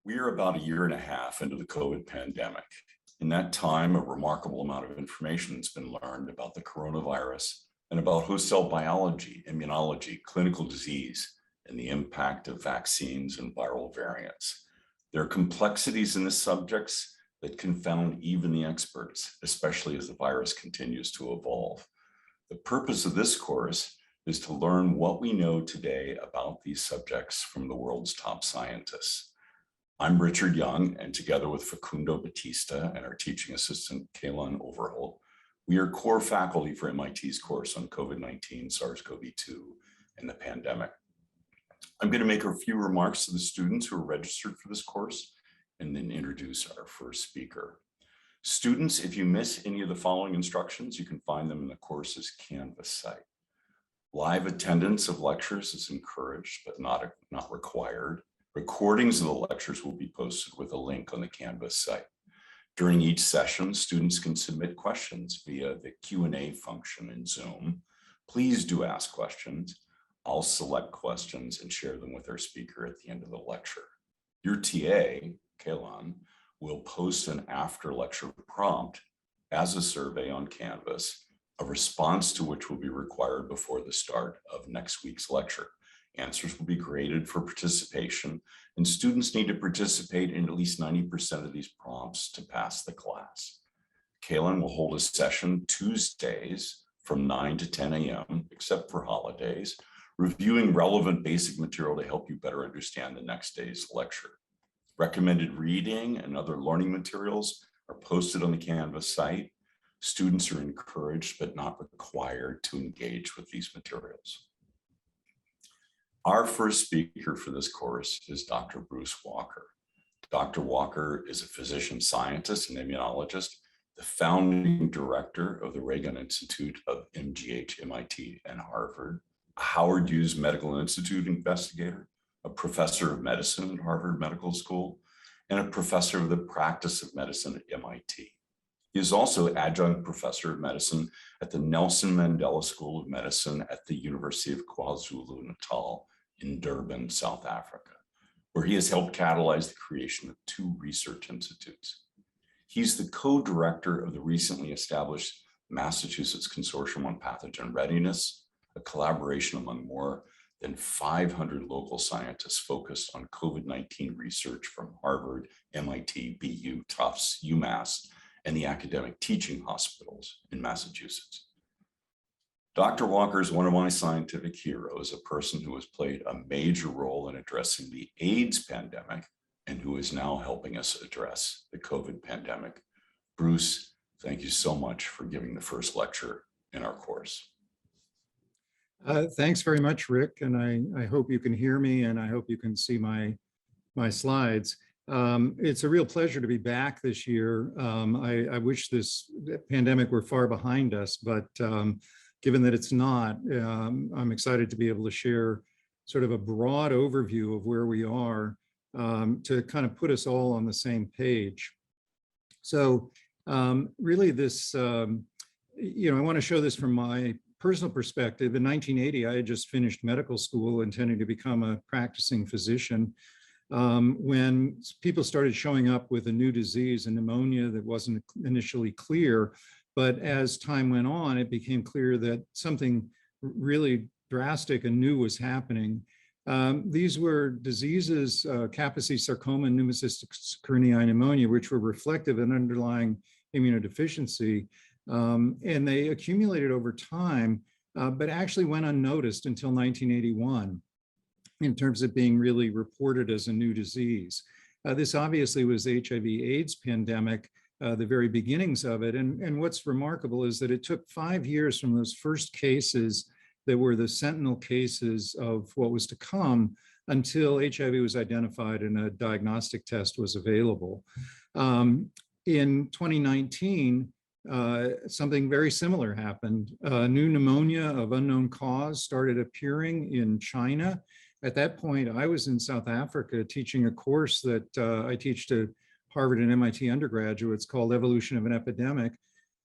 We are about a year and a half into the COVID pandemic. In that time, a remarkable amount of information has been learned about the coronavirus and about host cell biology, immunology, clinical disease, and the impact of vaccines and viral variants. There are complexities in the subjects that confound even the experts, especially as the virus continues to evolve. The purpose of this course is to learn what we know today about these subjects from the world's top scientists. I'm Richard Young, and together with Facundo Batista and our teaching assistant, Kaylon Overholt, we are core faculty for MIT's course on COVID-19, SARS-CoV-2, and the pandemic. I'm going to make a few remarks to the students who are registered for this course and then introduce our first speaker. Students, if you miss any of the following instructions, you can find them in the course's Canvas site. Live attendance of lectures is encouraged, but not required. Recordings of the lectures will be posted with a link on the Canvas site. During each session, students can submit questions via the Q&A function in Zoom. Please do ask questions. I'll select questions and share them with our speaker at the end of the lecture. Your TA, Kaylon, will post an after-lecture prompt as a survey on Canvas, a response to which will be required before the start of next week's lecture. Answers will be graded for participation, and students need to participate in at least 90% of these prompts to pass the class. Kaylon will hold a session Tuesdays from 9 to 10 a.m., except for holidays, reviewing relevant basic material to help you better understand the next day's lecture. Recommended reading and other learning materials are posted on the Canvas site. Students are encouraged but not required to engage with these materials. Our first speaker for this course is Dr. Bruce Walker. Dr. Walker is a physician scientist and immunologist, the founding director of the Reagan Institute of MGH, MIT, and Harvard, a Howard Hughes Medical Institute investigator, a professor of medicine at Harvard Medical School, and a professor of the practice of medicine at MIT. He is also adjunct professor of medicine at the Nelson Mandela School of Medicine at the University of KwaZulu-Natal in Durban, South Africa, where he has helped catalyze the creation of 2 research institutes. He's the co-director of the recently established Massachusetts Consortium on Pathogen Readiness, a collaboration among more than 500 local scientists focused on COVID-19 research from Harvard, MIT, BU, Tufts, UMass, and the academic teaching hospitals in Massachusetts. Dr. Walker is one of my scientific heroes, a person who has played a major role in addressing the AIDS pandemic and who is now helping us address the COVID pandemic. Bruce, thank you so much for giving the first lecture in our course. Thanks very much, Rick, and I hope you can hear me and I hope you can see my slides. It's a real pleasure to be back this year. I wish this pandemic were far behind us, but given that it's not, I'm excited to be able to share sort of a broad overview of where we are to kind of put us all on the same page. So really this, I want to show this from my personal perspective. In 1980, I had just finished medical school intending to become a practicing physician. When people started showing up with a new disease, a pneumonia that wasn't initially clear, but as time went on, it became clear that something really drastic and new was happening. These were diseases, Kaposi sarcoma and pneumocystic carinae pneumonia, which were reflective of an underlying immunodeficiency. And they accumulated over time, but actually went unnoticed until 1981 in terms of being really reported as a new disease. This obviously was the HIV/AIDS pandemic, the very beginnings of it. And what's remarkable is that it took 5 years from those first cases that were the sentinel cases of what was to come until HIV was identified and a diagnostic test was available. In 2019, something very similar happened. New pneumonia of unknown cause started appearing in China. At that point, I was in South Africa teaching a course that I teach to Harvard and MIT undergraduates called Evolution of an Epidemic.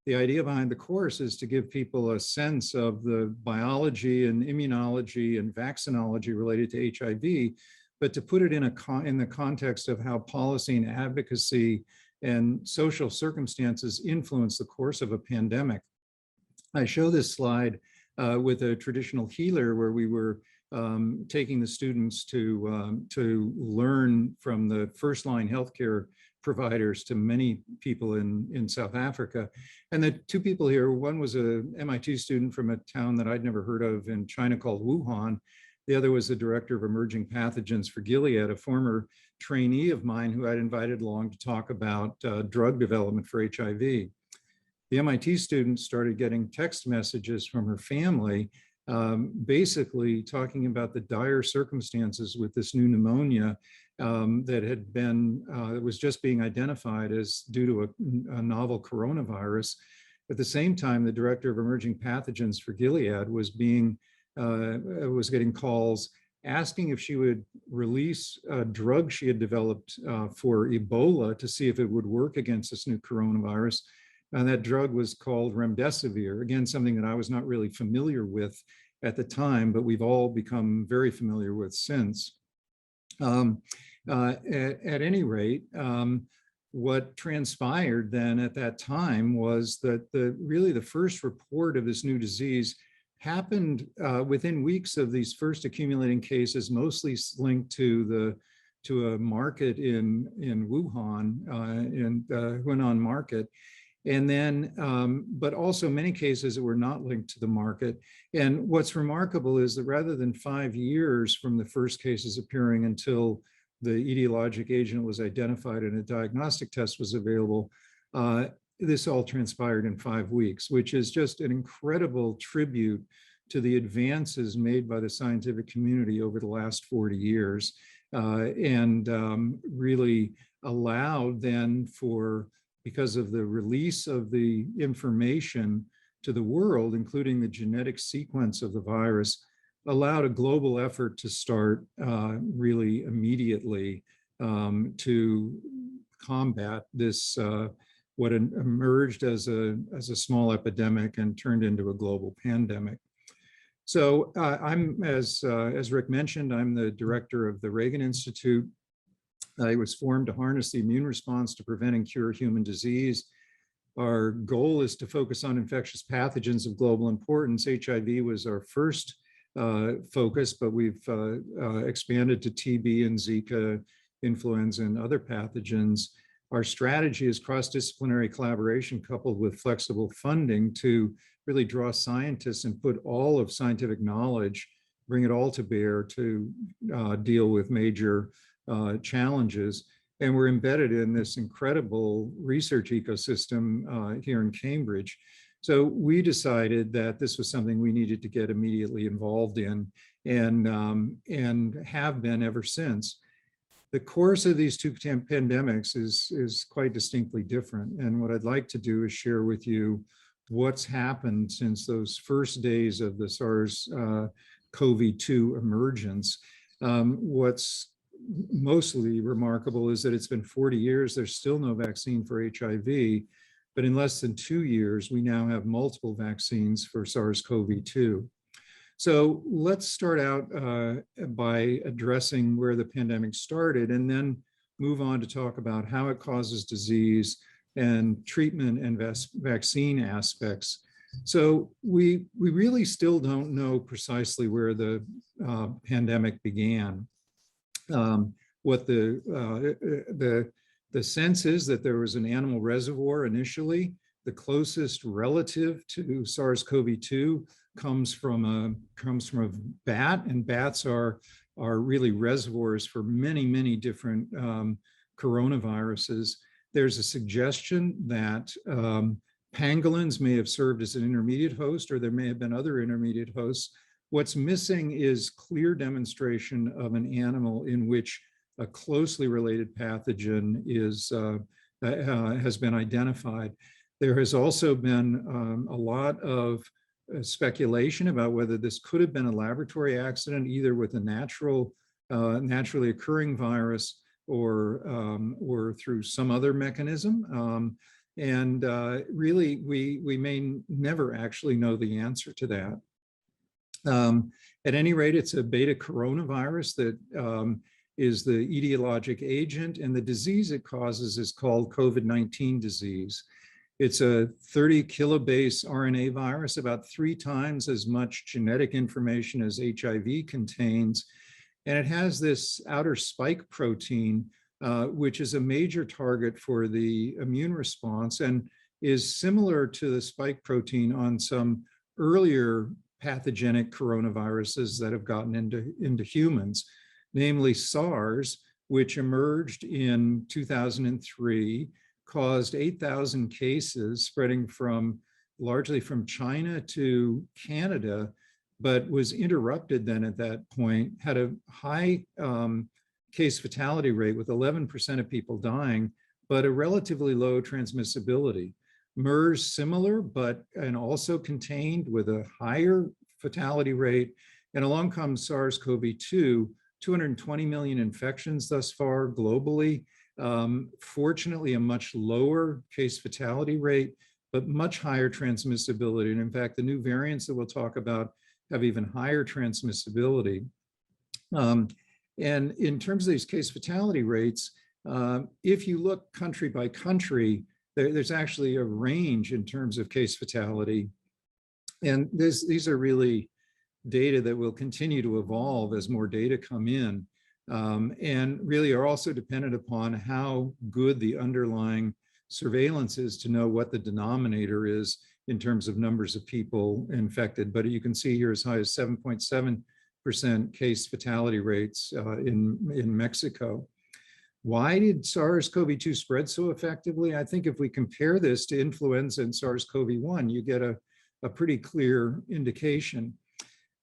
The idea behind the course is to give people a sense of the biology and immunology and vaccinology related to HIV, but to put it in the context of how policy and advocacy and social circumstances influence the course of a pandemic. I show this slide with a traditional healer where we were taking the students to learn from the first line healthcare providers to many people in South Africa. And the two people here, one was a MIT student from a town that I'd never heard of in China called Wuhan. The other was the director of emerging pathogens for Gilead, a former trainee of mine who I'd invited along to talk about drug development for HIV. The MIT student started getting text messages from her family, basically talking about the dire circumstances with this new pneumonia that was just being identified as due to a novel coronavirus. At the same time, the director of emerging pathogens for Gilead was getting calls asking if she would release a drug she had developed for Ebola to see if it would work against this new coronavirus. And that drug was called remdesivir, again, something that I was not really familiar with at the time, but we've all become very familiar with since. At any rate, what transpired then at that time was that really the first report of this new disease happened within weeks of these first accumulating cases, mostly linked to a market in Wuhan, in the Hunan market. And then, but also many cases that were not linked to the market. And what's remarkable is that rather than 5 years from the first cases appearing until the etiologic agent was identified and a diagnostic test was available, this all transpired in 5 weeks, which is just an incredible tribute to the advances made by the scientific community over the last 40 years, and really allowed then for, because of the release of the information to the world, including the genetic sequence of the virus, allowed a global effort to start really immediately to combat this, what emerged as a small epidemic and turned into a global pandemic. So I'm, as Rick mentioned, I'm the director of the Reagan Institute. It was formed to harness the immune response to prevent and cure human disease. Our goal is to focus on infectious pathogens of global importance. HIV was our first focus, but we've expanded to TB and Zika, influenza, and other pathogens. Our strategy is cross-disciplinary collaboration coupled with flexible funding to really draw scientists and put all of scientific knowledge, bring it all to bear to deal with major challenges. And we're embedded in this incredible research ecosystem here in Cambridge. So we decided that this was something we needed to get immediately involved in, and have been ever since. The course of these two pandemics is quite distinctly different. And what I'd like to do is share with you what's happened since those first days of the SARS-CoV-2 emergence. What's mostly remarkable is that it's been 40 years, there's still no vaccine for HIV, but in less than 2 years, we now have multiple vaccines for SARS-CoV-2. So let's start out by addressing where the pandemic started and then move on to talk about how it causes disease and treatment and vaccine aspects. So we really still don't know precisely where the pandemic began. What the sense is that there was an animal reservoir initially. The closest relative to SARS-CoV-2 comes from a bat, and bats are really reservoirs for many different coronaviruses. There's a suggestion that pangolins may have served as an intermediate host, or there may have been other intermediate hosts. What's missing is clear demonstration of an animal in which a closely related pathogen has been identified. There has also been a lot of speculation about whether this could have been a laboratory accident, either with a naturally occurring virus or through some other mechanism. Really, we may never actually know the answer to that. At any rate, it's a beta coronavirus that is the etiologic agent, and the disease it causes is called COVID-19 disease. It's a 30 kilobase RNA virus, about 3 times as much genetic information as HIV contains. And it has this outer spike protein, which is a major target for the immune response and is similar to the spike protein on some earlier pathogenic coronaviruses that have gotten into humans, namely SARS, which emerged in 2003, caused 8,000 cases spreading largely from China to Canada, but was interrupted then at that point, had a high case fatality rate with 11% of people dying, but a relatively low transmissibility. MERS similar, and also contained with a higher fatality rate. And along comes SARS-CoV-2, 220 million infections thus far globally. Fortunately, a much lower case fatality rate, but much higher transmissibility. And in fact, the new variants that we'll talk about have even higher transmissibility. And in terms of these case fatality rates, if you look country by country, there's actually a range in terms of case fatality. And these are really data that will continue to evolve as more data come in, and really are also dependent upon how good the underlying surveillance is to know what the denominator is in terms of numbers of people infected. But you can see here as high as 7.7% case fatality rates in Mexico. Why did SARS-CoV-2 spread so effectively? I think if we compare this to influenza and SARS-CoV-1, you get a pretty clear indication.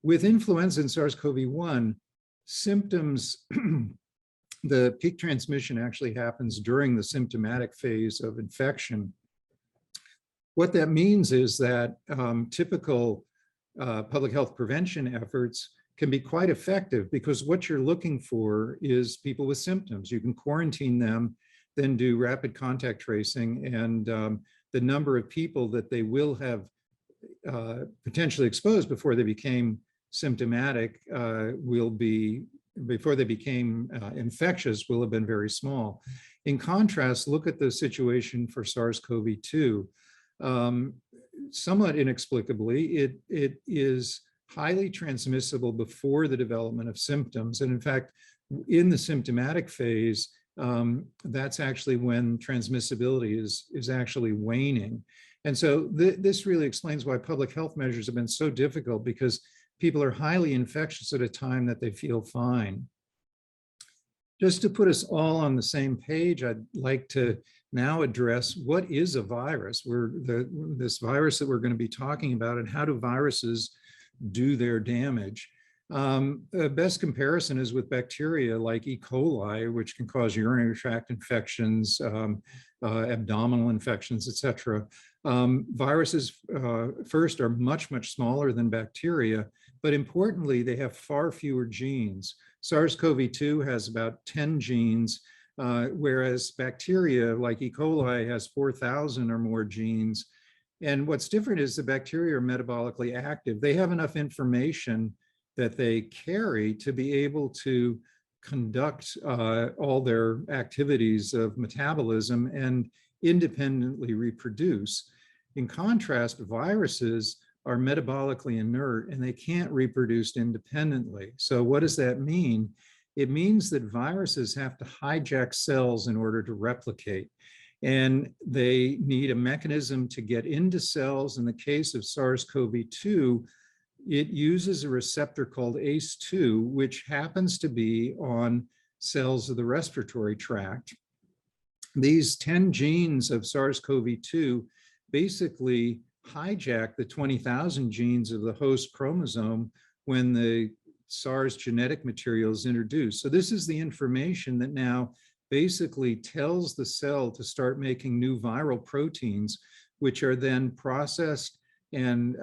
With influenza and SARS-CoV-1, symptoms, the peak transmission actually happens during the symptomatic phase of infection. What that means is that typical public health prevention efforts can be quite effective because what you're looking for is people with symptoms. You can quarantine them, then do rapid contact tracing, and the number of people that they will have potentially exposed before they became symptomatic before they became infectious will have been very small. In contrast, look at the situation for SARS-CoV-2. Somewhat inexplicably, it is highly transmissible before the development of symptoms. And in fact, in the symptomatic phase, that's actually when transmissibility is actually waning. And so this really explains why public health measures have been so difficult, because people are highly infectious at a time that they feel fine. Just to put us all on the same page, I'd like to now address what is a virus. This virus that we're going to be talking about, and how do viruses do their damage. The best comparison is with bacteria like E. coli, which can cause urinary tract infections, abdominal infections, etc. Viruses, first, are much, much smaller than bacteria, but importantly, they have far fewer genes. SARS-CoV-2 has about 10 genes, whereas bacteria like E. coli has 4,000 or more genes. And what's different is the bacteria are metabolically active. They have enough information that they carry to be able to conduct all their activities of metabolism and independently reproduce. In contrast, viruses are metabolically inert and they can't reproduce independently. So what does that mean? It means that viruses have to hijack cells in order to replicate. And they need a mechanism to get into cells. In the case of SARS-CoV-2, it uses a receptor called ACE2, which happens to be on cells of the respiratory tract. These 10 genes of SARS-CoV-2 basically hijack the 20,000 genes of the host chromosome when the SARS genetic material is introduced. So this is the information that now basically tells the cell to start making new viral proteins, which are then processed and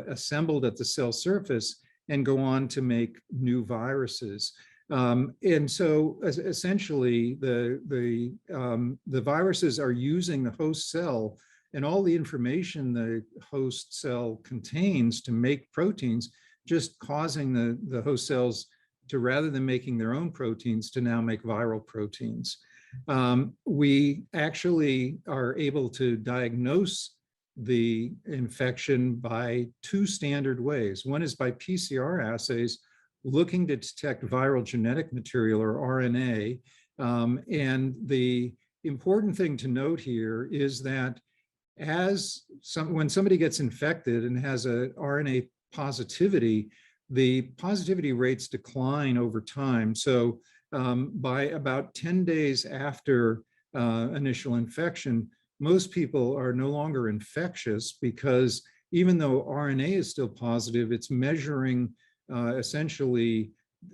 assembled at the cell surface and go on to make new viruses. And so essentially the viruses are using the host cell and all the information the host cell contains to make proteins, just causing the host cells to, rather than making their own proteins, to now make viral proteins. We actually are able to diagnose the infection by two standard ways. One is by PCR assays, looking to detect viral genetic material, or RNA. And the important thing to note here is that when somebody gets infected and has a RNA positivity, the positivity rates decline over time. So by about 10 days after initial infection, most people are no longer infectious, because even though RNA is still positive, it's measuring essentially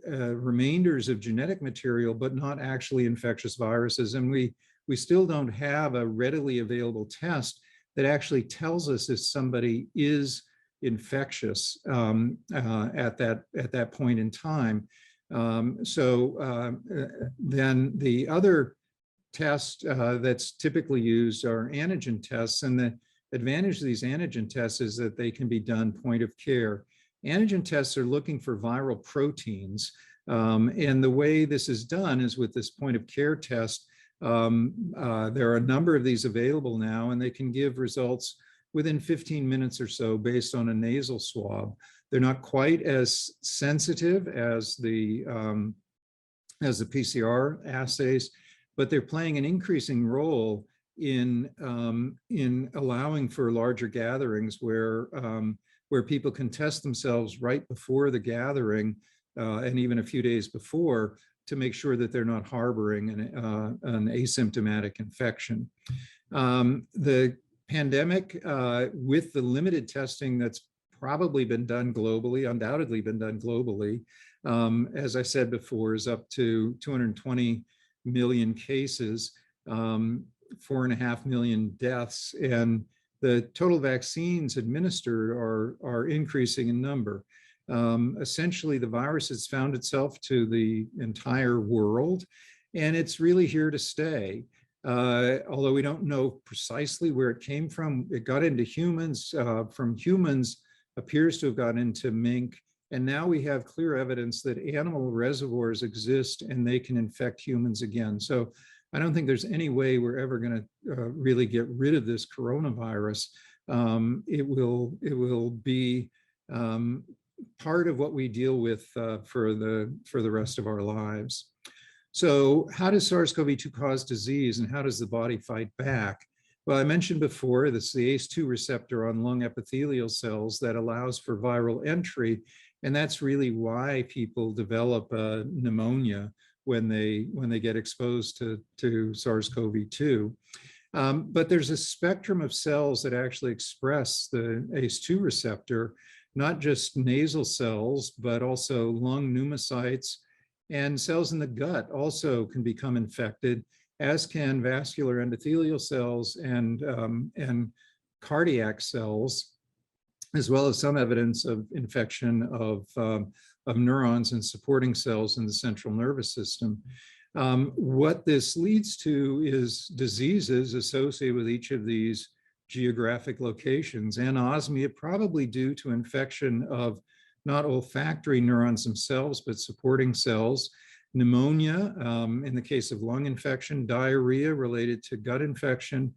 remainders of genetic material, but not actually infectious viruses. And we still don't have a readily available test that actually tells us if somebody is infectious at that point in time. Then the other test that's typically used are antigen tests, and the advantage of these antigen tests is that they can be done point of care. Antigen tests are looking for viral proteins, and the way this is done is with this point of care test. There are a number of these available now, and they can give results within 15 minutes or so based on a nasal swab. They're not quite as sensitive as the PCR assays, but they're playing an increasing role in allowing for larger gatherings where people can test themselves right before the gathering and even a few days before, to make sure that they're not harboring an asymptomatic infection. The pandemic, with the limited testing that's probably been done globally, undoubtedly been done globally, as I said before, is up to 220 million cases, 4.5 million deaths, and the total vaccines administered are increasing in number. Essentially, the virus has found itself to the entire world, and it's really here to stay. Although we don't know precisely where it came from, it got into humans. From humans, appears to have gotten into mink, and now we have clear evidence that animal reservoirs exist and they can infect humans again. So I don't think there's any way we're ever going to really get rid of this coronavirus. It will be part of what we deal with for the rest of our lives. So how does SARS-CoV-2 cause disease, and how does the body fight back? Well, I mentioned before, this is the ACE2 receptor on lung epithelial cells that allows for viral entry, and that's really why people develop pneumonia when they get exposed to SARS-CoV-2. But there's a spectrum of cells that actually express the ACE2 receptor, not just nasal cells, but also lung pneumocytes, and cells in the gut also can become infected, as can vascular endothelial cells and cardiac cells, as well as some evidence of infection of neurons and supporting cells in the central nervous system. What this leads to is diseases associated with each of these geographic locations. Anosmia, probably due to infection of not olfactory neurons themselves, but supporting cells. Pneumonia, in the case of lung infection. Diarrhea related to gut infection,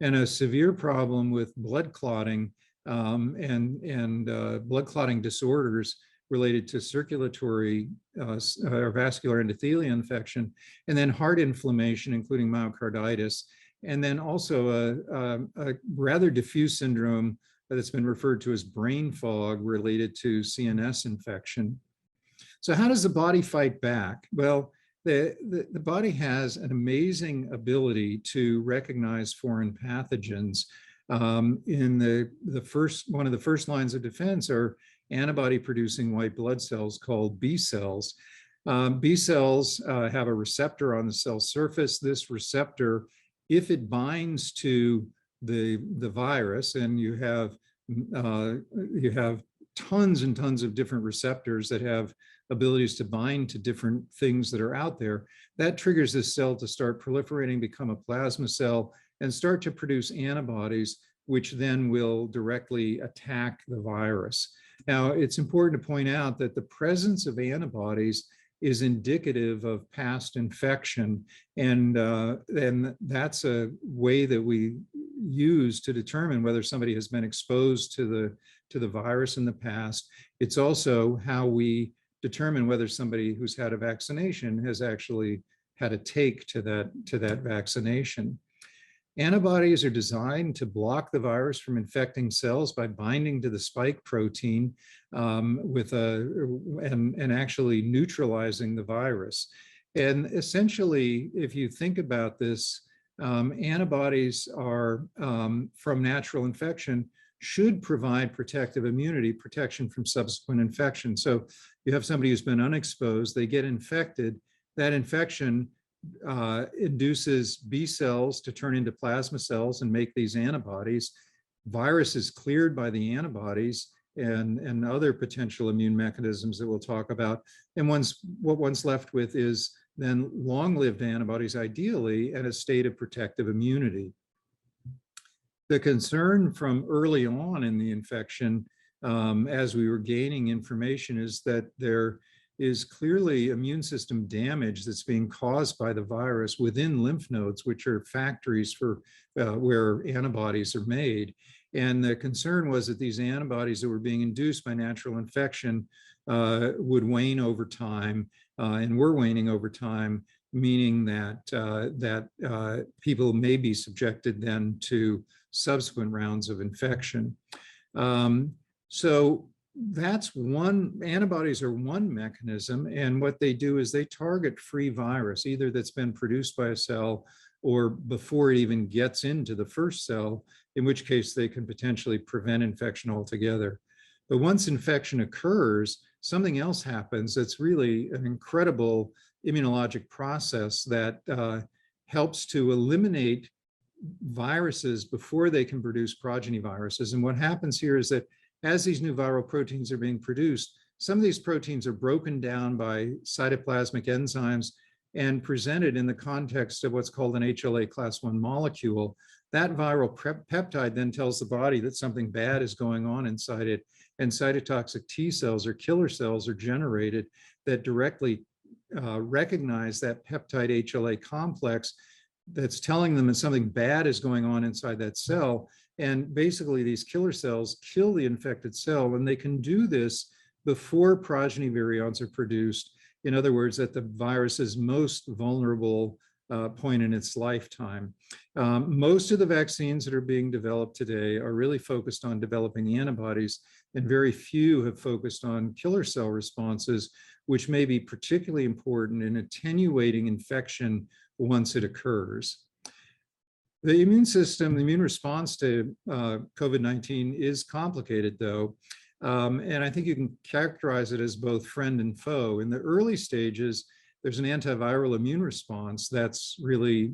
and a severe problem with blood clotting and blood clotting disorders related to circulatory or vascular endothelial infection, and then heart inflammation, including myocarditis, and then also a rather diffuse syndrome that's been referred to as brain fog related to CNS infection. So how does the body fight back? Well, the body has an amazing ability to recognize foreign pathogens. In one of the first lines of defense are antibody-producing white blood cells called B cells. B cells have a receptor on the cell surface. This receptor, if it binds to the virus, and you have tons and tons of different receptors that have abilities to bind to different things that are out there, that triggers this cell to start proliferating, become a plasma cell, and start to produce antibodies, which then will directly attack the virus. Now, it's important to point out that the presence of antibodies is indicative of past infection. And that's a way that we use to determine whether somebody has been exposed to the virus in the past. It's also how we determine whether somebody who's had a vaccination has actually had a take to that vaccination. Antibodies are designed to block the virus from infecting cells by binding to the spike protein and actually neutralizing the virus. And essentially, if you think about this, antibodies are from natural infection should provide protective immunity, protection from subsequent infection. So you have somebody who's been unexposed, they get infected, that infection induces B cells to turn into plasma cells and make these antibodies. Virus is cleared by the antibodies and other potential immune mechanisms that we'll talk about. And what one's left with is then long-lived antibodies, ideally, and a state of protective immunity. The concern from early on in the infection, as we were gaining information, is that there is clearly immune system damage that's being caused by the virus within lymph nodes, which are factories for where antibodies are made. And the concern was that these antibodies that were being induced by natural infection would wane over time, and were waning over time, meaning that people may be subjected then to subsequent rounds of infection. So that's one, antibodies are one mechanism, and what they do is they target free virus, either that's been produced by a cell or before it even gets into the first cell, in which case they can potentially prevent infection altogether. But once infection occurs, something else happens that's really an incredible immunologic process that helps to eliminate viruses before they can produce progeny viruses. And what happens here is that as these new viral proteins are being produced, some of these proteins are broken down by cytoplasmic enzymes and presented in the context of what's called an HLA class 1 molecule. That viral peptide then tells the body that something bad is going on inside it, and cytotoxic T cells or killer cells are generated that directly recognize that peptide HLA complex that's telling them that something bad is going on inside that cell. And basically these killer cells kill the infected cell, and they can do this before progeny virions are produced. In other words, at the virus's most vulnerable point in its lifetime. Most of the vaccines that are being developed today are really focused on developing antibodies, and very few have focused on killer cell responses, which may be particularly important in attenuating infection once it occurs. The immune system, the immune response to COVID-19 is complicated, though, and I think you can characterize it as both friend and foe. In the early stages, there's an antiviral immune response that's really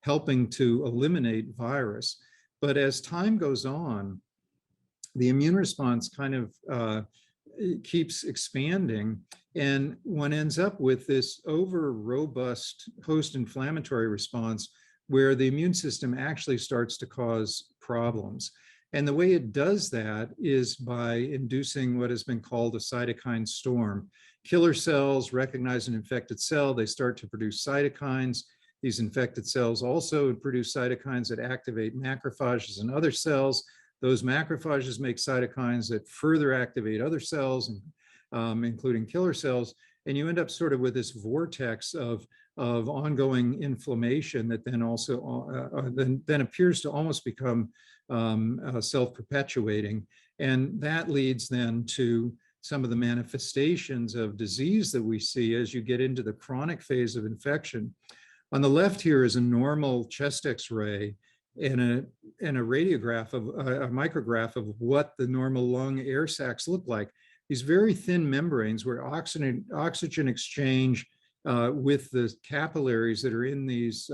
helping to eliminate virus. But as time goes on, the immune response kind of keeps expanding, and one ends up with this over-robust post-inflammatory response where the immune system actually starts to cause problems. And the way it does that is by inducing what has been called a cytokine storm. Killer cells recognize an infected cell, they start to produce cytokines. These infected cells also produce cytokines that activate macrophages and other cells. Those macrophages make cytokines that further activate other cells, including killer cells. And you end up sort of with this vortex of ongoing inflammation that then also then appears to almost become self-perpetuating. And that leads then to some of the manifestations of disease that we see as you get into the chronic phase of infection. On the left here is a normal chest X-ray and a radiograph of a micrograph of what the normal lung air sacs look like. These very thin membranes where oxygen exchange with the capillaries that are in these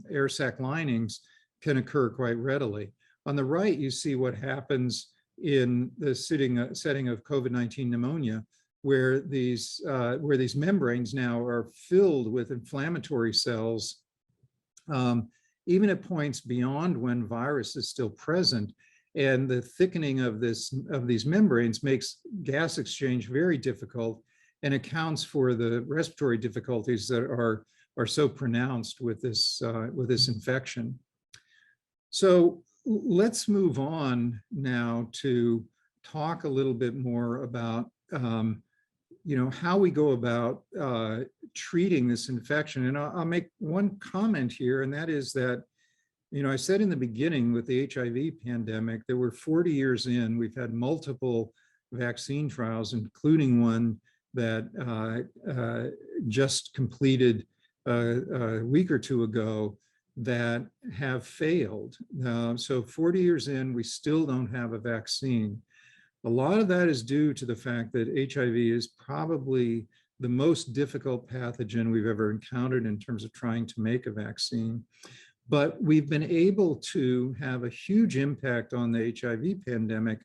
air sac linings can occur quite readily. On the right, you see what happens in the setting of COVID-19 pneumonia, where these membranes now are filled with inflammatory cells, even at points beyond when virus is still present. And the thickening of these membranes makes gas exchange very difficult. and accounts for the respiratory difficulties that are so pronounced with this infection. So let's move on now to talk a little bit more about how we go about treating this infection. And I'll make one comment here, and that is that, I said in the beginning with the HIV pandemic, there were 40 years in, we've had multiple vaccine trials, including one that just completed a week or two ago, that have failed. So 40 years in, we still don't have a vaccine. A lot of that is due to the fact that HIV is probably the most difficult pathogen we've ever encountered in terms of trying to make a vaccine. But we've been able to have a huge impact on the HIV pandemic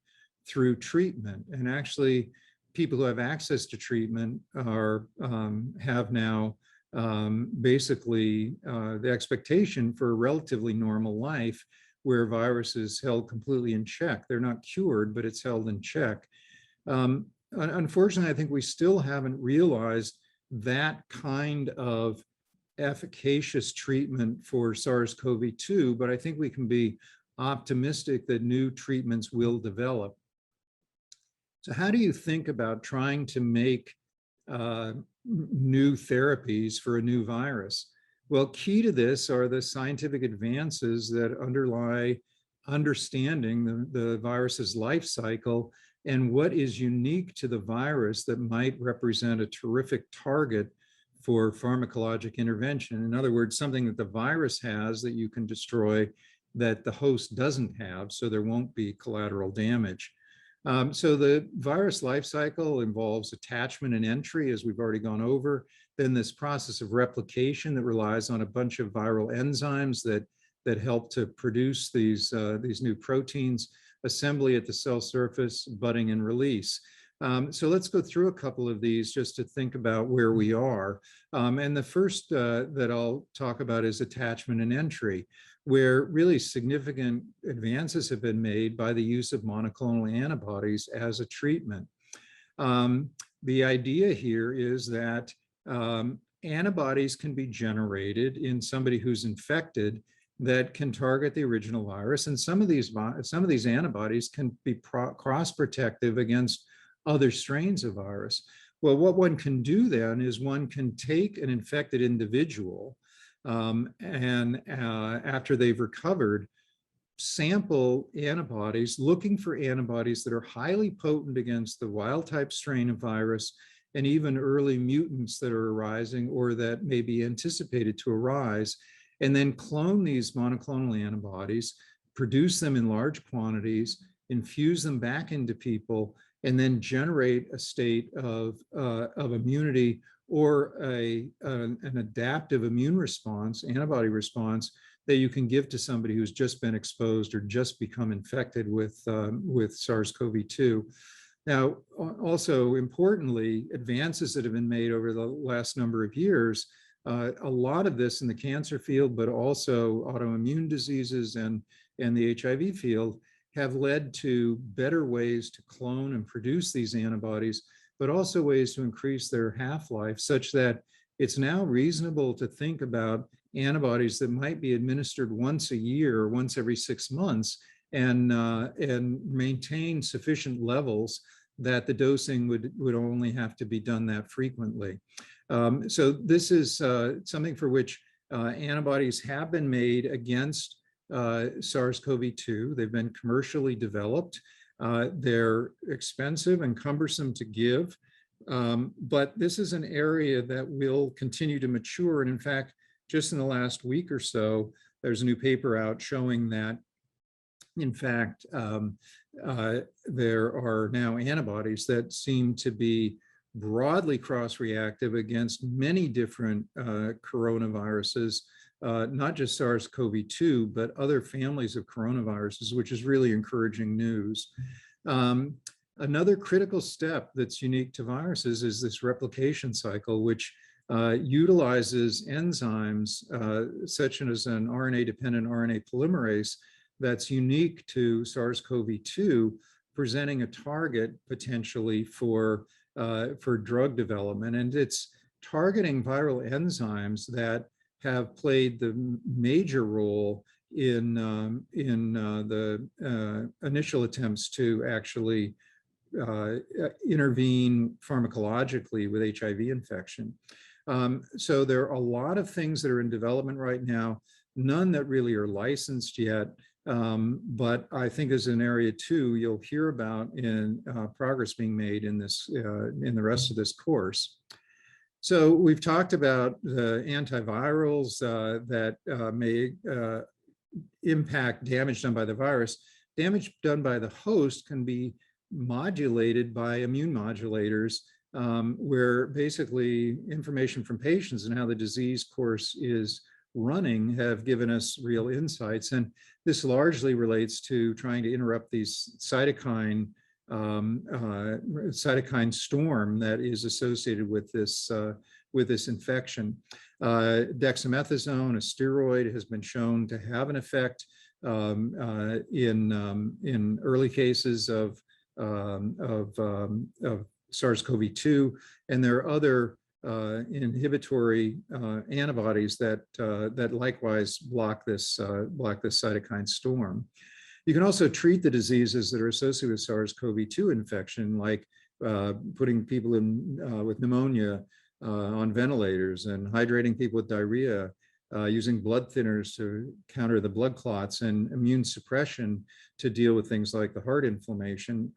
through treatment. And actually, people who have access to treatment have now basically the expectation for a relatively normal life, where virus is held completely in check. They're not cured, but it's held in check. Unfortunately, I think we still haven't realized that kind of efficacious treatment for SARS-CoV-2, but I think we can be optimistic that new treatments will develop. So how do you think about trying to make new therapies for a new virus? Well, key to this are the scientific advances that underlie understanding the virus's life cycle and what is unique to the virus that might represent a terrific target for pharmacologic intervention. In other words, something that the virus has that you can destroy that the host doesn't have, so there won't be collateral damage. So the virus life cycle involves attachment and entry, as we've already gone over. Then this process of replication that relies on a bunch of viral enzymes that help to produce these new proteins, assembly at the cell surface, budding and release. So let's go through a couple of these just to think about where we are. And the first that I'll talk about is attachment and entry, where really significant advances have been made by the use of monoclonal antibodies as a treatment. The idea here is that antibodies can be generated in somebody who's infected that can target the original virus, and some of these antibodies can be cross-protective against other strains of virus. Well, what one can do then is one can take an infected individual and after they've recovered, sample antibodies, looking for antibodies that are highly potent against the wild type strain of virus and even early mutants that are arising or that may be anticipated to arise, and then clone these monoclonal antibodies, produce them in large quantities, infuse them back into people, and then generate a state of immunity or an adaptive immune response, antibody response, that you can give to somebody who's just been exposed or just become infected with SARS-CoV-2. Now, also importantly, advances that have been made over the last number of years, a lot of this in the cancer field, but also autoimmune diseases and the HIV field, have led to better ways to clone and produce these antibodies, but also ways to increase their half-life, such that it's now reasonable to think about antibodies that might be administered once a year or once every 6 months and maintain sufficient levels that the dosing would only have to be done that frequently. So this is something for which antibodies have been made against SARS-CoV-2. They've been commercially developed. They're expensive and cumbersome to give, but this is an area that will continue to mature. And in fact, just in the last week or so, there's a new paper out showing that, in fact, there are now antibodies that seem to be broadly cross-reactive against many different coronaviruses, not just SARS-CoV-2, but other families of coronaviruses, which is really encouraging news. Another critical step that's unique to viruses is this replication cycle, which utilizes enzymes such as an RNA-dependent RNA polymerase that's unique to SARS-CoV-2, presenting a target potentially for for drug development, and it's targeting viral enzymes that have played the major role in the initial attempts to actually intervene pharmacologically with HIV infection. So there are a lot of things that are in development right now, none that really are licensed yet, but I think is an area too you'll hear about in progress being made in this in the rest of this course. So we've talked about the antivirals that may impact damage done by the virus. Damage done by the host can be modulated by immune modulators, where basically information from patients and how the disease course is running have given us real insights. And this largely relates to trying to interrupt these cytokine storm that is associated with this infection. Dexamethasone, a steroid, has been shown to have an effect in early cases of SARS-CoV-2, and there are other inhibitory antibodies that likewise block this cytokine storm. You can also treat the diseases that are associated with SARS-CoV-2 infection, like putting people with pneumonia on ventilators and hydrating people with diarrhea, using blood thinners to counter the blood clots, and immune suppression to deal with things like the heart inflammation.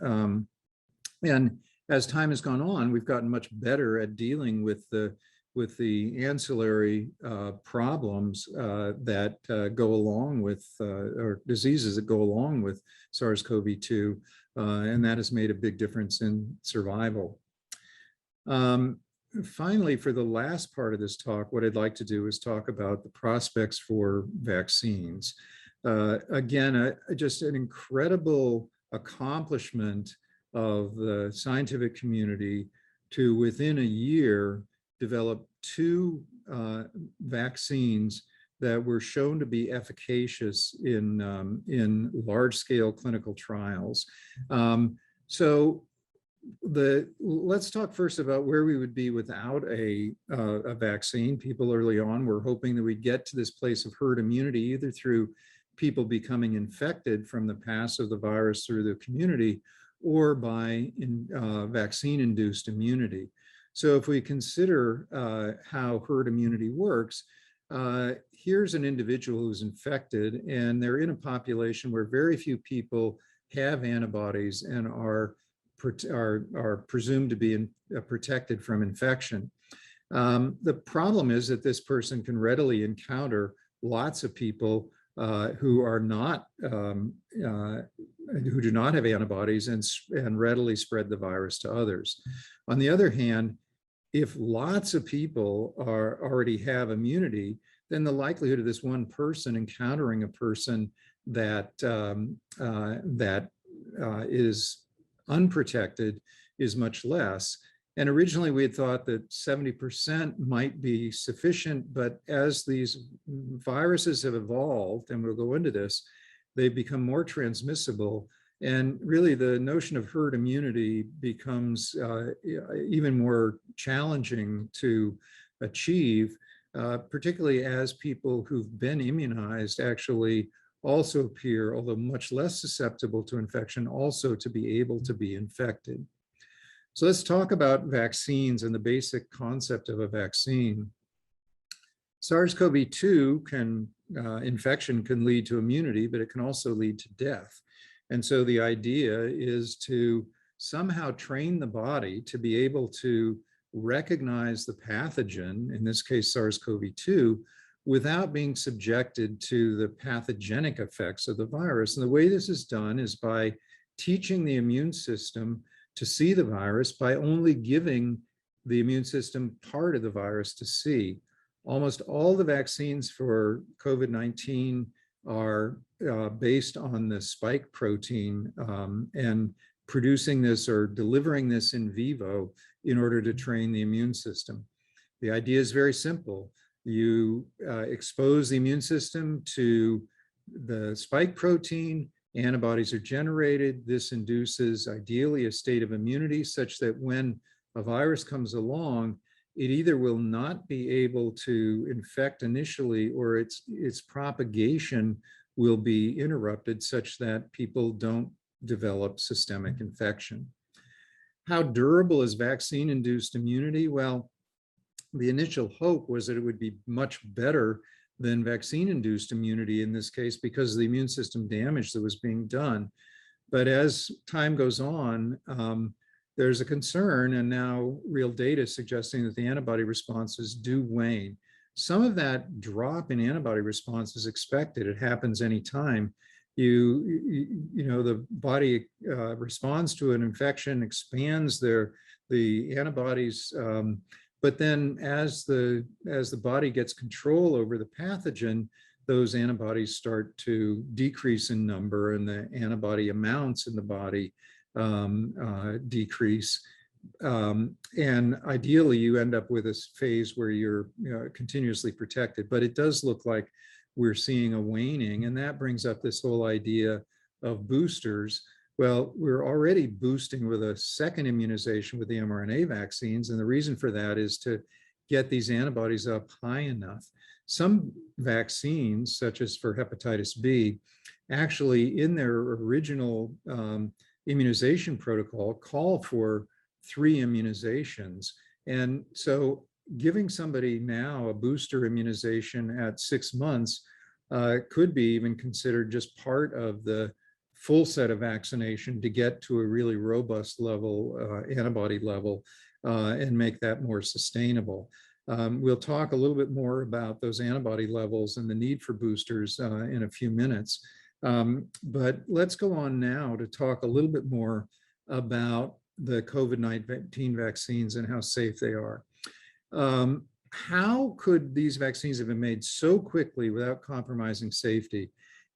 And as time has gone on, we've gotten much better at dealing with the ancillary problems that go along with, or diseases that go along with SARS-CoV-2, and that has made a big difference in survival. Finally, for the last part of this talk, what I'd like to do is talk about the prospects for vaccines. Again, just an incredible accomplishment of the scientific community to, within a year, develop 2 vaccines that were shown to be efficacious in large-scale clinical trials. Let's talk first about where we would be without a vaccine. People early on were hoping that we'd get to this place of herd immunity, either through people becoming infected from the pass of the virus through the community, or by vaccine-induced immunity. So if we consider how herd immunity works, here's an individual who's infected, and they're in a population where very few people have antibodies and are presumed to be protected from infection. The problem is that this person can readily encounter lots of people who are not who do not have antibodies and readily spread the virus to others. On the other hand, if lots of people already have immunity, then the likelihood of this one person encountering a person that is unprotected is much less. And originally we had thought that 70% might be sufficient, but as these viruses have evolved, and we'll go into this, they've become more transmissible. And really the notion of herd immunity becomes even more challenging to achieve, particularly as people who've been immunized actually also appear, although much less susceptible to infection, also to be able to be infected. So let's talk about vaccines and the basic concept of a vaccine. SARS-CoV-2 infection can lead to immunity, but it can also lead to death. And so the idea is to somehow train the body to be able to recognize the pathogen, in this case SARS-CoV-2, without being subjected to the pathogenic effects of the virus. And the way this is done is by teaching the immune system to see the virus by only giving the immune system part of the virus to see. Almost all the vaccines for COVID-19 are based on the spike protein and producing this or delivering this in vivo in order to train the immune system. The idea is very simple. You expose the immune system to the spike protein, antibodies are generated. This induces ideally a state of immunity such that when a virus comes along, it either will not be able to infect initially, or its propagation will be interrupted such that people don't develop systemic infection. How durable is vaccine-induced immunity? Well, the initial hope was that it would be much better than vaccine-induced immunity in this case because of the immune system damage that was being done. But as time goes on, there's a concern, and now real data suggesting that the antibody responses do wane. Some of that drop in antibody response is expected. It happens anytime. The body responds to an infection, expands the antibodies, but then as the body gets control over the pathogen, those antibodies start to decrease in number, and the antibody amounts in the body decrease. And ideally, you end up with a phase where you're continuously protected. But it does look like we're seeing a waning, and that brings up this whole idea of boosters. Well, we're already boosting with a second immunization with the mRNA vaccines, and the reason for that is to get these antibodies up high enough. Some vaccines, such as for hepatitis B, actually in their original immunization protocol call for 3 immunizations. And so giving somebody now a booster immunization at 6 months could be even considered just part of the full set of vaccination to get to a really robust level, antibody level, and make that more sustainable. We'll talk a little bit more about those antibody levels and the need for boosters in a few minutes. But let's go on now to talk a little bit more about the COVID-19 vaccines and how safe they are. How could these vaccines have been made so quickly without compromising safety?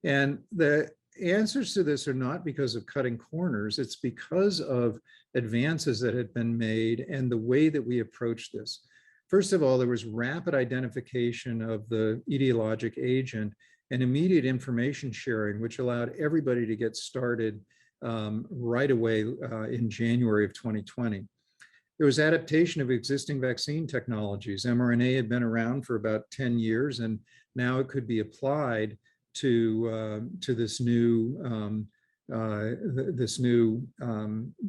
And the answers to this are not because of cutting corners. It's because of advances that had been made and the way that we approach this. First of all, there was rapid identification of the etiologic agent and immediate information sharing, which allowed everybody to get started right away in January of 2020. There was adaptation of existing vaccine technologies. mRNA had been around for about 10 years, and now it could be applied to this new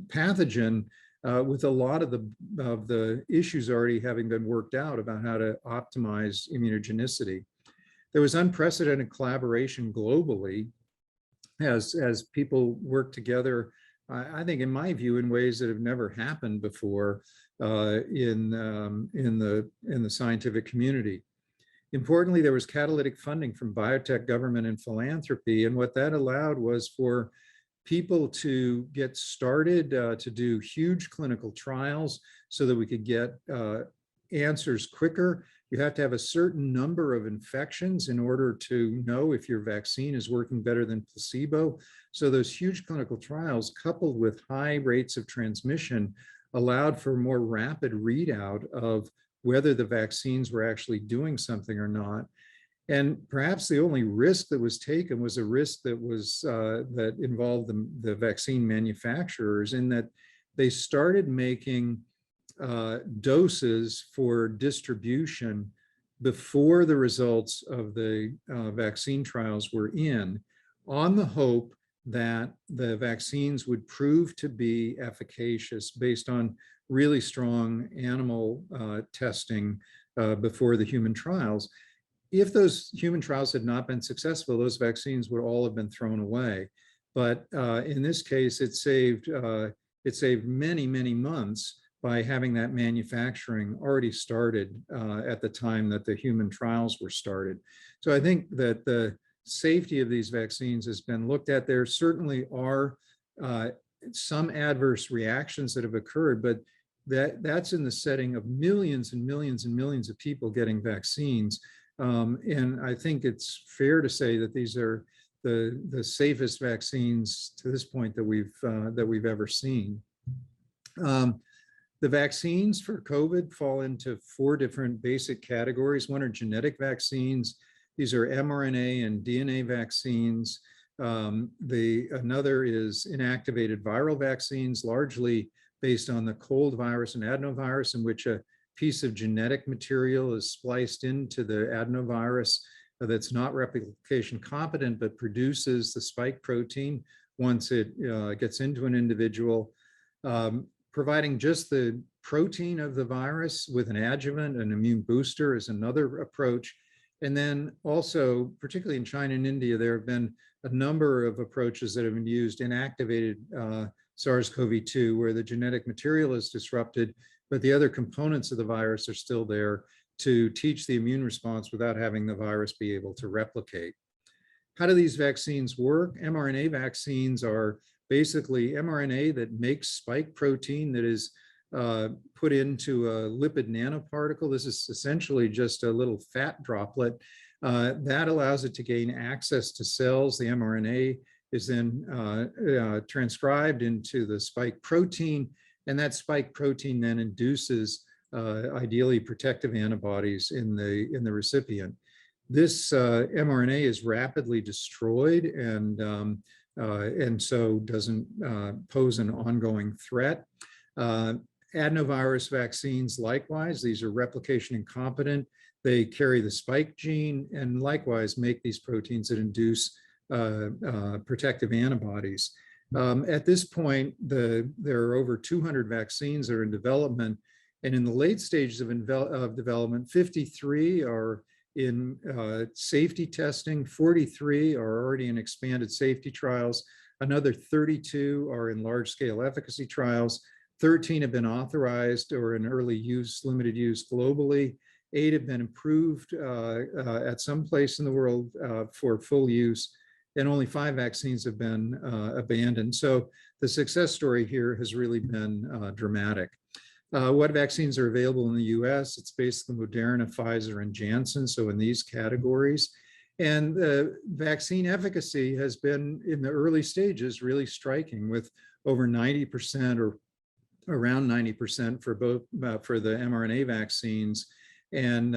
pathogen with a lot of the issues already having been worked out about how to optimize immunogenicity. There was unprecedented collaboration globally as people worked together, I think, in my view, in ways that have never happened before in the scientific community. Importantly, there was catalytic funding from biotech, government, and philanthropy, and what that allowed was for people to get started to do huge clinical trials so that we could get answers quicker. You have to have a certain number of infections in order to know if your vaccine is working better than placebo. So those huge clinical trials, coupled with high rates of transmission, allowed for more rapid readout of whether the vaccines were actually doing something or not. And perhaps the only risk that was taken was a risk that was that involved the vaccine manufacturers, in that they started making doses for distribution before the results of the vaccine trials were in, on the hope that the vaccines would prove to be efficacious based on really strong animal testing before the human trials. If those human trials had not been successful, those vaccines would all have been thrown away. But in this case, it saved many, many months by having that manufacturing already started at the time that the human trials were started. So I think that the safety of these vaccines has been looked at. There certainly are some adverse reactions that have occurred, but that's in the setting of millions and millions and millions of people getting vaccines. And I think it's fair to say that these are the safest vaccines to this point that we've ever seen. The vaccines for COVID fall into 4 different basic categories. One are genetic vaccines. These are mRNA and DNA vaccines. Another is inactivated viral vaccines, largely based on the cold virus and adenovirus, in which a piece of genetic material is spliced into the adenovirus that's not replication competent, but produces the spike protein once it gets into an individual. Providing just the protein of the virus with an adjuvant, an immune booster, is another approach. And then also, particularly in China and India, there have been a number of approaches that have been used, inactivated SARS-CoV-2, where the genetic material is disrupted, but the other components of the virus are still there to teach the immune response without having the virus be able to replicate. How do these vaccines work? mRNA vaccines are basically mRNA that makes spike protein that is put into a lipid nanoparticle. This is essentially just a little fat droplet that allows it to gain access to cells. The mRNA is then transcribed into the spike protein, and that spike protein then induces ideally protective antibodies in the recipient. This mRNA is rapidly destroyed and so doesn't pose an ongoing threat. Adenovirus vaccines, likewise, these are replication incompetent. They carry the spike gene and likewise make these proteins that induce protective antibodies. At this point, there are over 200 vaccines that are in development, and in the late stages of development, 53 are in safety testing, 43 are already in expanded safety trials, another 32 are in large-scale efficacy trials, 13 have been authorized or in early use, limited use globally, 8 have been approved at some place in the world for full use, and only 5 vaccines have been abandoned. So the success story here has really been dramatic. What vaccines are available in the US? It's basically Moderna, Pfizer, and Janssen, so in these categories. And the vaccine efficacy has been, in the early stages, really striking, with over 90% or around 90% for both for the mRNA vaccines, and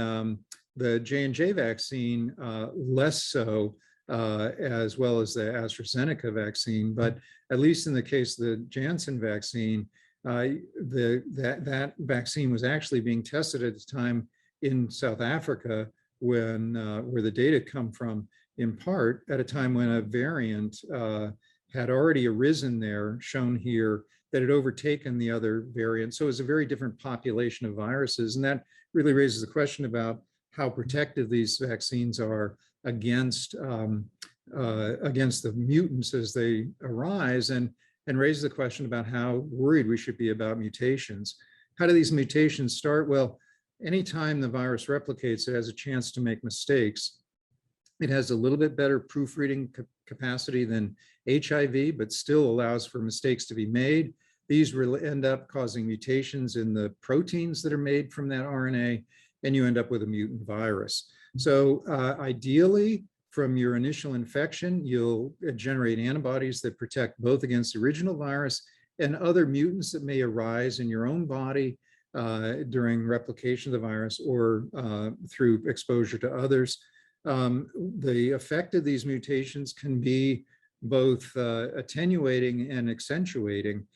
the J&J vaccine less so, as well as the AstraZeneca vaccine. But at least in the case of the Janssen vaccine, that vaccine was actually being tested at the time in South Africa, when where the data come from, in part at a time when a variant had already arisen there, shown here, that had overtaken the other variants. So it was a very different population of viruses, and that really raises the question about how protective these vaccines are against the mutants as they arise, and raises the question about how worried we should be about mutations. How do these mutations start? Well, anytime the virus replicates, it has a chance to make mistakes. It has a little bit better proofreading capacity than HIV, but still allows for mistakes to be made. These really end up causing mutations in the proteins that are made from that RNA, and you end up with a mutant virus. So ideally, from your initial infection, you'll generate antibodies that protect both against the original virus and other mutants that may arise in your own body during replication of the virus or through exposure to others. The effect of these mutations can be both attenuating and accentuating.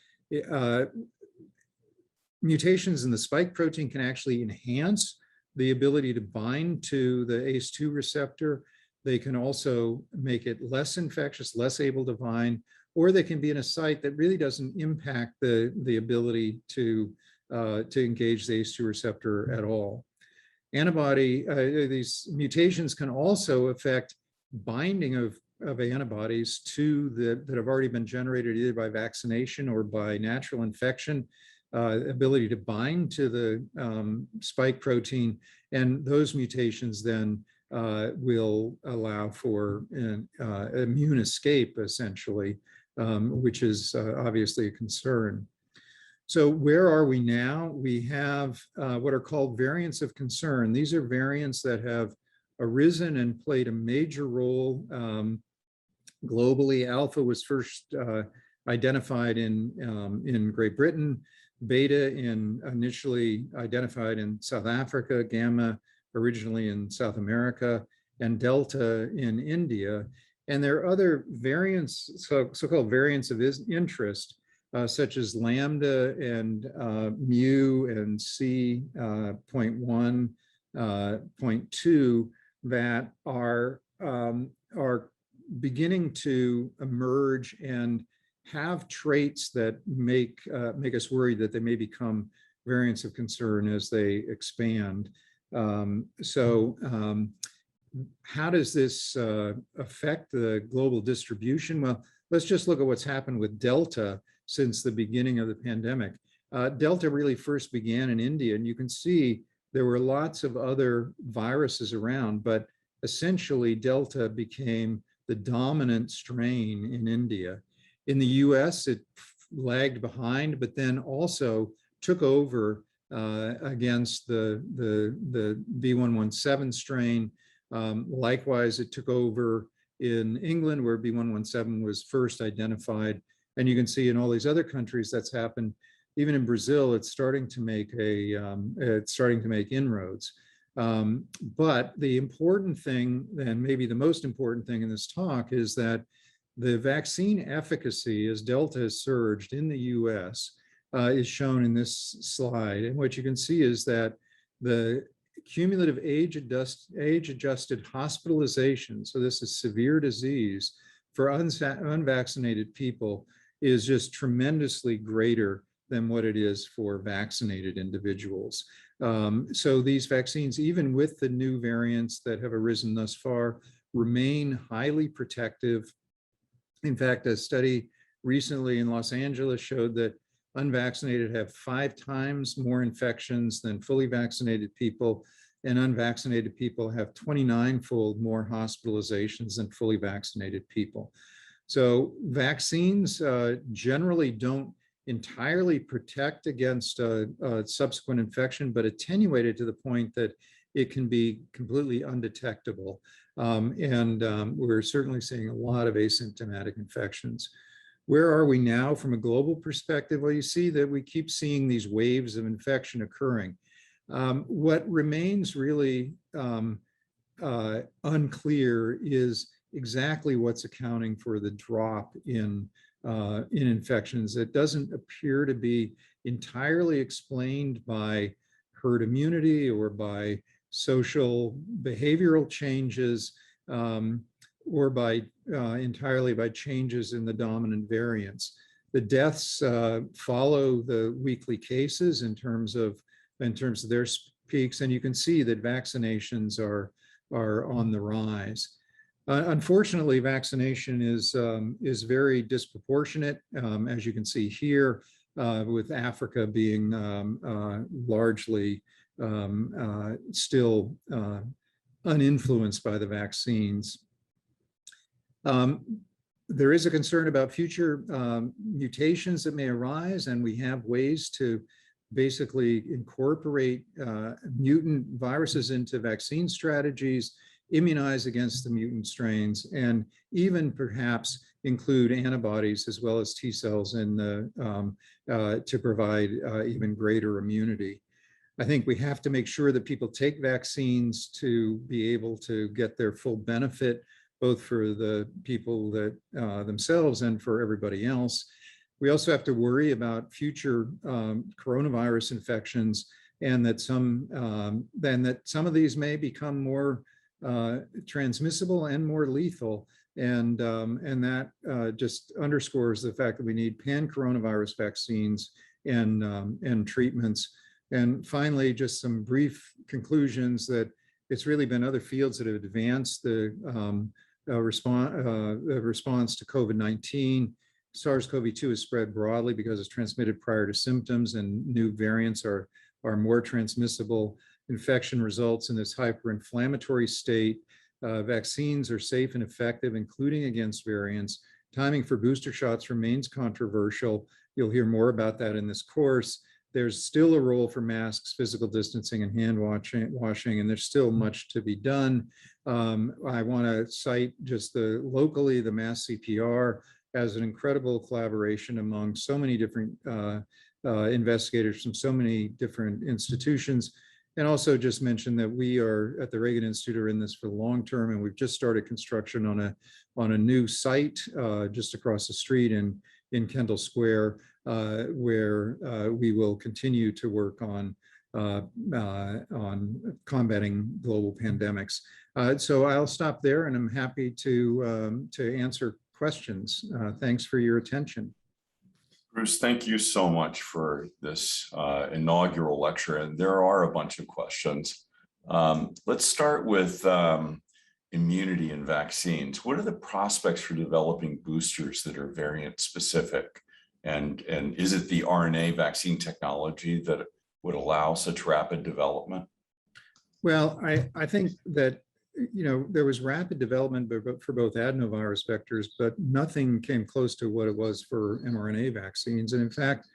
Mutations in the spike protein can actually enhance the ability to bind to the ACE2 receptor. They can also make it less infectious, less able to bind, or they can be in a site that really doesn't impact the ability to engage the ACE2 receptor at all. These mutations can also affect binding of antibodies that have already been generated either by vaccination or by natural infection, ability to bind to the spike protein, and those mutations then will allow for an immune escape, essentially, which is obviously a concern. So where are we now? We have what are called variants of concern. These are variants that have arisen and played a major role globally. Alpha was first identified in Great Britain, beta initially identified in South Africa, gamma originally in South America, and delta in India. And there are other variants, so-called variants of interest, such as lambda and mu and C point 1, point 2, that are beginning to emerge and have traits that make us worried that they may become variants of concern as they expand. How does this affect the global distribution? Well, let's just look at what's happened with Delta since the beginning of the pandemic. Delta really first began in India, and you can see there were lots of other viruses around, but essentially Delta became the dominant strain in India. In the US, it lagged behind, but then also took over against the B117 strain. Likewise, it took over in England, where B117 was first identified. And you can see in all these other countries that's happened. Even in Brazil, it's starting to make inroads. But the important thing, and maybe the most important thing in this talk, is that the vaccine efficacy, as Delta has surged in the US, is shown in this slide. And what you can see is that the cumulative age-adjusted hospitalization, so this is severe disease, for unvaccinated people is just tremendously greater than what it is for vaccinated individuals. So these vaccines, even with the new variants that have arisen thus far, remain highly protective. In fact, a study recently in Los Angeles showed that unvaccinated have 5 times more infections than fully vaccinated people, and unvaccinated people have 29-fold more hospitalizations than fully vaccinated people. So vaccines generally don't entirely protect against a subsequent infection, but attenuate it to the point that it can be completely undetectable. We're certainly seeing a lot of asymptomatic infections. Where are we now from a global perspective? Well, you see that we keep seeing these waves of infection occurring. What remains really unclear is exactly what's accounting for the drop in infections. It doesn't appear to be entirely explained by herd immunity or by social behavioral changes, or by entirely by changes in the dominant variants. The deaths follow the weekly cases in terms of their peaks, and you can see that vaccinations are on the rise. Unfortunately, vaccination is very disproportionate, as you can see here, with Africa being largely still uninfluenced by the vaccines. There is a concern about future mutations that may arise, and we have ways to basically incorporate mutant viruses into vaccine strategies, immunize against the mutant strains, and even perhaps include antibodies as well as T cells in to provide even greater immunity. I think we have to make sure that people take vaccines to be able to get their full benefit, both for the people that themselves and for everybody else. We also have to worry about future coronavirus infections, and that some of these may become more transmissible and more lethal, and that just underscores the fact that we need pan-coronavirus vaccines and treatments. And finally, just some brief conclusions that it's really been other fields that have advanced the response to COVID-19. SARS-CoV-2 is spread broadly because it's transmitted prior to symptoms, and new variants are more transmissible. Infection results in this hyperinflammatory state. Vaccines are safe and effective, including against variants. Timing for booster shots remains controversial. You'll hear more about that in this course. There's still a role for masks, physical distancing, and hand washing, and there's still much to be done. I want to cite just locally, the mass CPR as an incredible collaboration among so many different investigators from so many different institutions. And also just mention that we are at the Reagan Institute are in this for the long term, and we've just started construction on a new site just across the street in Kendall Square where we will continue to work on combating global pandemics. So I'll stop there, and I'm happy to answer questions. Thanks for your attention. Bruce, thank you so much for this inaugural lecture. And there are a bunch of questions. Let's start with immunity and vaccines. What are the prospects for developing boosters that are variant specific? And is it the RNA vaccine technology that would allow such rapid development? Well, I think that, you know, there was rapid development for both adenovirus vectors, but nothing came close to what it was for mRNA vaccines. And in fact,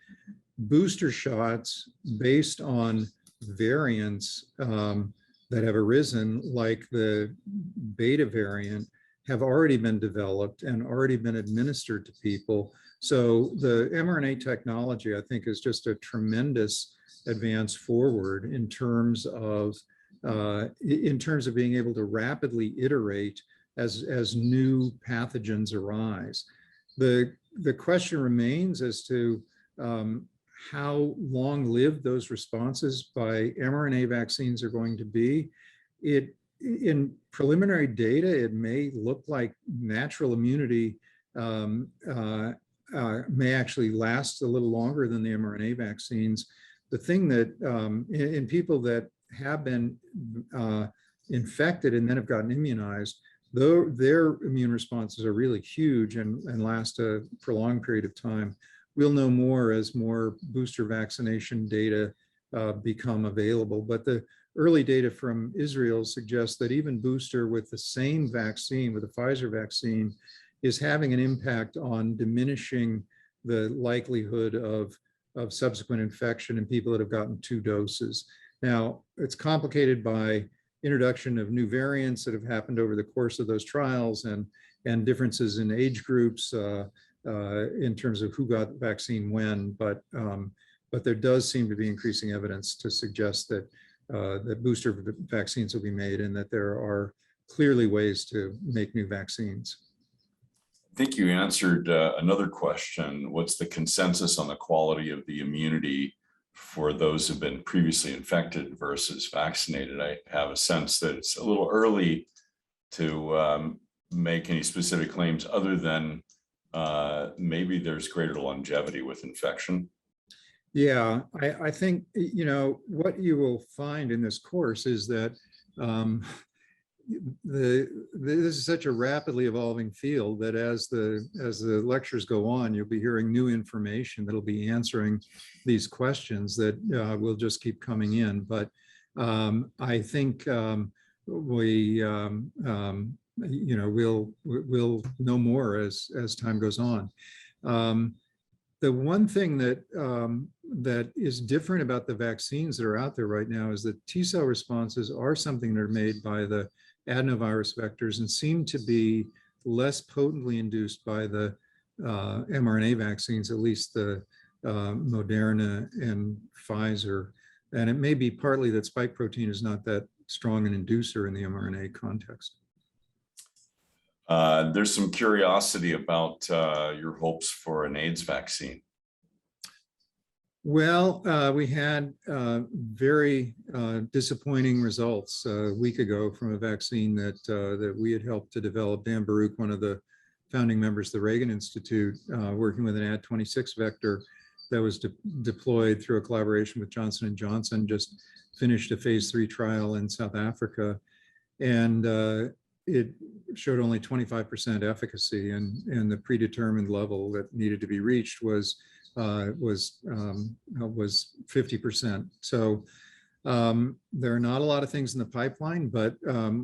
booster shots based on variants that have arisen, like the beta variant, have already been developed and already been administered to people. So the mRNA technology, I think, is just a tremendous advance forward in terms of being able to rapidly iterate as new pathogens arise. The question remains as to how long-lived those responses by mRNA vaccines are going to be. In preliminary data, it may look like natural immunity may actually last a little longer than the mRNA vaccines. The thing that in people that have been infected and then have gotten immunized, though their immune responses are really huge and last a prolonged period of time. We'll know more as more booster vaccination data become available. But the early data from Israel suggests that even booster with the same vaccine, with the Pfizer vaccine, is having an impact on diminishing the likelihood of subsequent infection in people that have gotten 2 doses. Now, it's complicated by introduction of new variants that have happened over the course of those trials and differences in age groups in terms of who got the vaccine when, but there does seem to be increasing evidence to suggest that that booster vaccines will be made and that there are clearly ways to make new vaccines. I think you answered another question. What's the consensus on the quality of the immunity for those who've been previously infected versus vaccinated? I have a sense that it's a little early to make any specific claims other than maybe there's greater longevity with infection. Yeah, I think, you know, what you will find in this course is that this is such a rapidly evolving field that as the lectures go on, you'll be hearing new information that'll be answering these questions that will just keep coming in. But I think you know, we'll know more as time goes on. The one thing that is different about the vaccines that are out there right now is that T-cell responses are something that are made by the adenovirus vectors and seem to be less potently induced by the mRNA vaccines, at least the Moderna and Pfizer. And it may be partly that spike protein is not that strong an inducer in the mRNA context. There's some curiosity about your hopes for an AIDS vaccine. Well, we had very disappointing results a week ago from a vaccine that we had helped to develop. Dan Baruch, one of the founding members of the Reagan Institute, working with an Ad26 vector that was deployed through a collaboration with Johnson & Johnson, just finished a phase 3 trial in South Africa. And it showed only 25% efficacy, and the predetermined level that needed to be reached was 50%. So there are not a lot of things in the pipeline, but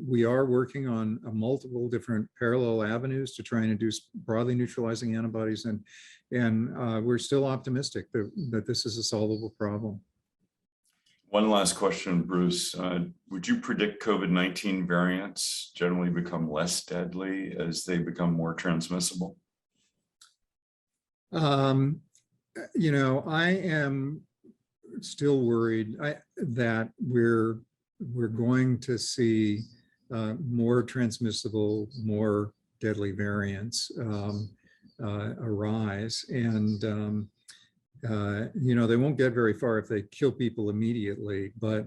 we are working on multiple different parallel avenues to try and induce broadly neutralizing antibodies, and we're still optimistic that this is a solvable problem. One last question, Bruce. Would you predict COVID-19 variants generally become less deadly as they become more transmissible? You know, I am still worried that we're going to see more transmissible, more deadly variants arise, and They won't get very far if they kill people immediately, but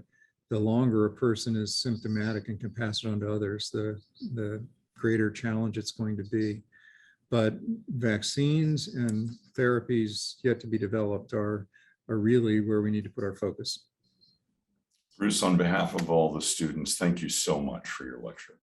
the longer a person is symptomatic and can pass it on to others, the greater challenge it's going to be. But vaccines and therapies yet to be developed are really where we need to put our focus. Bruce, on behalf of all the students, thank you so much for your lecture.